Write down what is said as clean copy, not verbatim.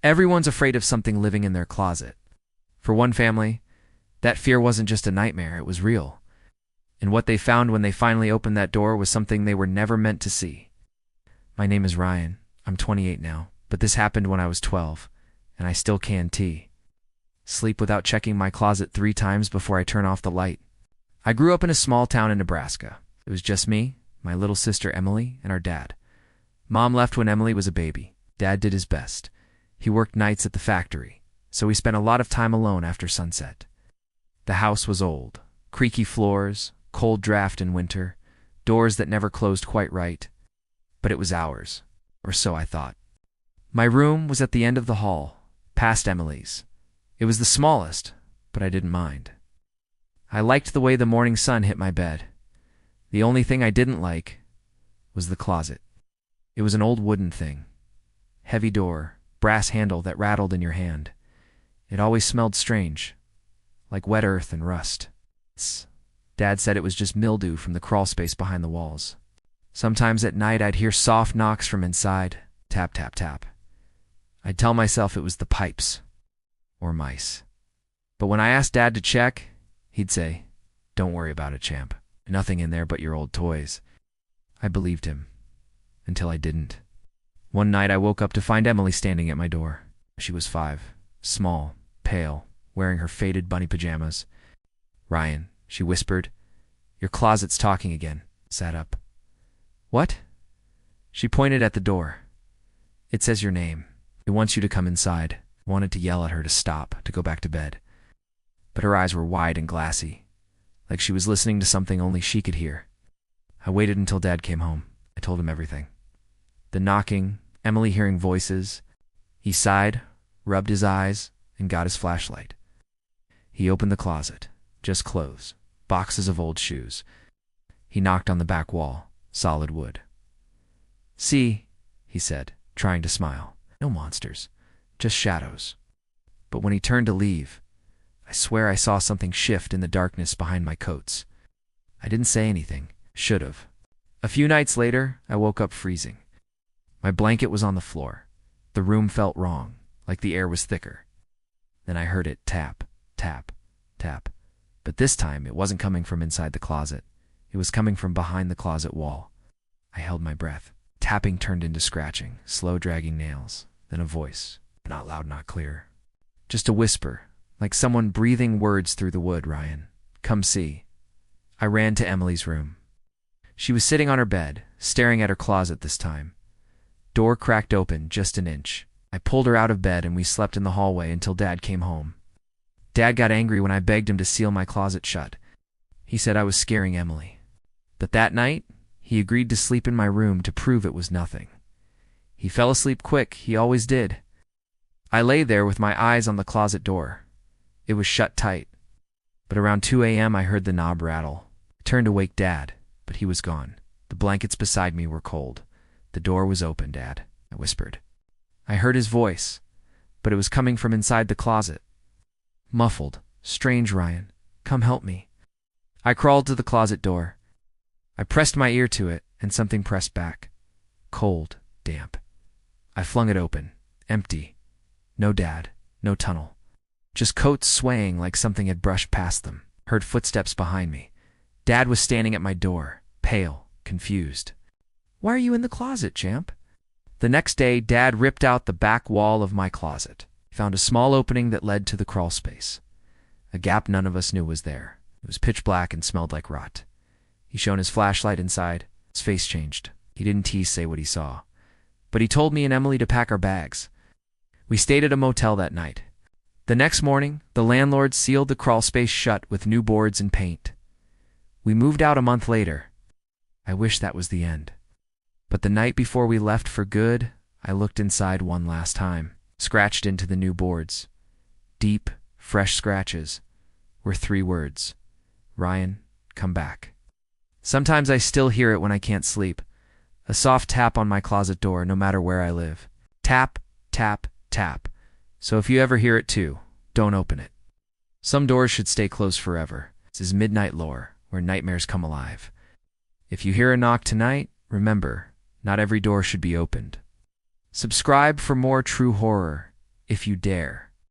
Everyone's afraid of something living in their closet. For one family, that fear wasn't just a nightmare, it was real. And what they found when they finally opened that door was something they were never meant to see. My name is Ryan. I'm 28 now, but this happened when I was 12, and I still can't sleep without checking my closet 3 times before I turn off the light. I grew up in a small town in Nebraska. It was just me, my little sister Emily, and our dad. Mom left when Emily was a baby. Dad did his best. He worked nights at the factory, so we spent a lot of time alone after sunset. The house was old. Creaky floors, cold draft in winter, doors that never closed quite right. But it was ours, or so I thought. My room was at the end of the hall, past Emily's. It was the smallest, but I didn't mind. I liked the way the morning sun hit my bed. The only thing I didn't like was the closet. It was an old wooden thing. Heavy door, brass handle that rattled in your hand. It always smelled strange, like wet earth and rust. Dad said it was just mildew from the crawlspace behind the walls. Sometimes at night I'd hear soft knocks from inside, tap, tap, tap. I'd tell myself it was the pipes, or mice. But when I asked Dad to check, he'd say, "Don't worry about it, champ. Nothing in there but your old toys." I believed him, until I didn't. One night I woke up to find Emily standing at my door. She was 5, small, pale, wearing her faded bunny pajamas. "Ryan," she whispered, "your closet's talking again." Sat up. "What?" She pointed at the door. "It says your name. It wants you to come inside." I wanted to yell at her to stop, to go back to bed. But her eyes were wide and glassy, like she was listening to something only she could hear. I waited until Dad came home. I told him everything. The knocking, Emily hearing voices. He sighed, rubbed his eyes, and got his flashlight. He opened the closet. Just clothes, boxes of old shoes. He knocked on the back wall, solid wood. "See," he said, trying to smile. "No monsters, just shadows." But when he turned to leave, I swear I saw something shift in the darkness behind my coats. I didn't say anything. Should have. A few nights later, I woke up freezing. My blanket was on the floor. The room felt wrong, like the air was thicker. Then I heard it tap, tap, tap. But this time, it wasn't coming from inside the closet. It was coming from behind the closet wall. I held my breath. Tapping turned into scratching, slow dragging nails. Then a voice. Not loud, not clear. Just a whisper, like someone breathing words through the wood. "Ryan, come see." I ran to Emily's room. She was sitting on her bed, staring at her closet this time. Door cracked open just an inch. I pulled her out of bed and we slept in the hallway until Dad came home. Dad got angry when I begged him to seal my closet shut. He said I was scaring Emily. But that night, he agreed to sleep in my room to prove it was nothing. He fell asleep quick, he always did. I lay there with my eyes on the closet door. It was shut tight. But around 2 a.m. I heard the knob rattle. I turned to wake Dad, but he was gone. The blankets beside me were cold. "The door was open, Dad," I whispered. I heard his voice, but it was coming from inside the closet. Muffled. "Strange, Ryan. Come help me." I crawled to the closet door. I pressed my ear to it, and something pressed back. Cold, damp. I flung it open. Empty. No Dad. No tunnel. Just coats swaying like something had brushed past them. Heard footsteps behind me. Dad was standing at my door, pale, confused. "Why are you in the closet, champ?" The next day, Dad ripped out the back wall of my closet. He found a small opening that led to the crawlspace. A gap none of us knew was there. It was pitch black and smelled like rot. He shone his flashlight inside. His face changed. He didn't say what he saw. But he told me and Emily to pack our bags. We stayed at a motel that night. The next morning, the landlord sealed the crawlspace shut with new boards and paint. We moved out a month later. I wish that was the end. But the night before we left for good, I looked inside one last time, scratched into the new boards. Deep, fresh scratches were 3 words. "Ryan, come back." Sometimes I still hear it when I can't sleep. A soft tap on my closet door, no matter where I live. Tap, tap, tap. So if you ever hear it too, don't open it. Some doors should stay closed forever. This is Midnight Lore, where nightmares come alive. If you hear a knock tonight, remember, not every door should be opened. Subscribe for more true horror, if you dare.